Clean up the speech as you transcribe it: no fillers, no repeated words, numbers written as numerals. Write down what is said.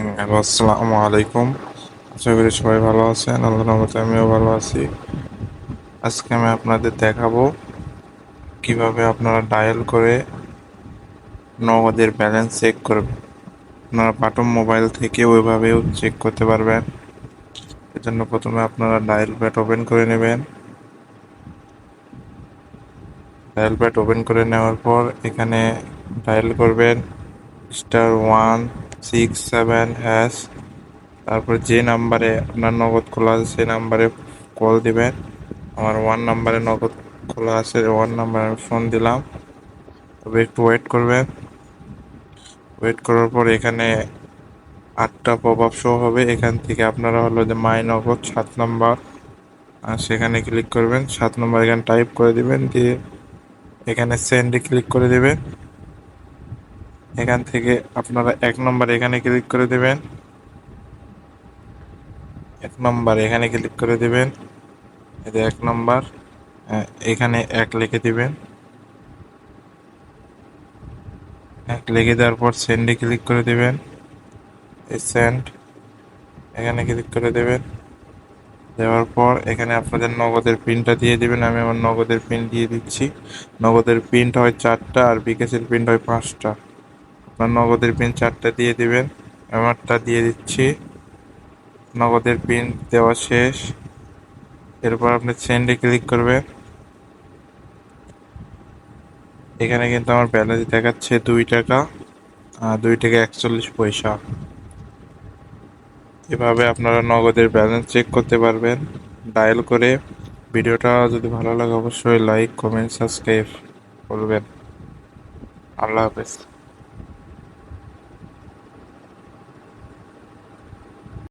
Hello, আসসালামু আলাইকুম। আশা করি সবাই ভালো আছেন। আল্লাহর রহমতে আমিও ভালো আছি। আজকে আমি আপনাদের দেখাবো কিভাবে আপনারা ডায়াল করে নগদের ব্যালেন্স চেক করবেন। আপনারা বাটন মোবাইল থেকে ওইভাবেও চেক করতে পারবেন। এজন্য প্রথমে আপনারা ডায়াল প্যাড ওপেন করে নেবেন। ডায়াল প্যাড ওপেন করে নেওয়ার পর এখানে ডায়াল করবেন *167#। তারপর যে নাম্বারে আপনার নগদ খোলা আছে সেই নাম্বারে কল দিবেন। আমার 1 নাম্বারে নগদ খোলা আছে, 1 নাম্বারে আমি ফোন দিলাম। তবে একটু ওয়েট করবেন। ওয়েট করার পর এখানে 8টা পপ আপ শো হবে। এখান থেকে আপনারা হলো যে মাই নগদ 7 নাম্বার, আর সেখানে ক্লিক করবেন। 7 নাম্বার এখানে টাইপ করে দিবেন, দিয়ে এখানে সেন্ডে ক্লিক করে দিবেন। এখান থেকে আপনারা 1 নাম্বার এখানে ক্লিক করে দেবেন। 1 নাম্বার এখানে ক্লিক করে দিবেন। এই যে 1 নাম্বার, এখানে 1 লিখে দিবেন। 1 লিখে দেওয়ার পর সেন্ডে ক্লিক করে দিবেন। এই সেন্ড এখানে ক্লিক করে দেবেন। দেওয়ার পর এখানে আপনাদের নগদের পিনটা দিয়ে দিবেন। আমি আমার নগদের পিন দিয়ে দিচ্ছি। নগদের পিনটা হয় 4টা আর বিকাশের পিনটা হয় 5টা। আপনার নগদের পিন 4টা দিয়ে দিবেন। আমারটা দিয়ে দিচ্ছি। নগদের পিন দেওয়া শেষ। এরপর আপনি সেন্ডে ক্লিক করবেন। এখানে কিন্তু আমার ব্যালেন্স দেখাচ্ছে 2 টাকা, 2 টাকা 41 পয়সা। এভাবে আপনারা নগদের ব্যালেন্স চেক করতে পারবেন ডায়াল করে। ভিডিওটা যদি ভালো লাগে অবশ্যই লাইক, কমেন্ট, সাবস্ক্রাইব করবেন। আল্লাহ হাফেজ।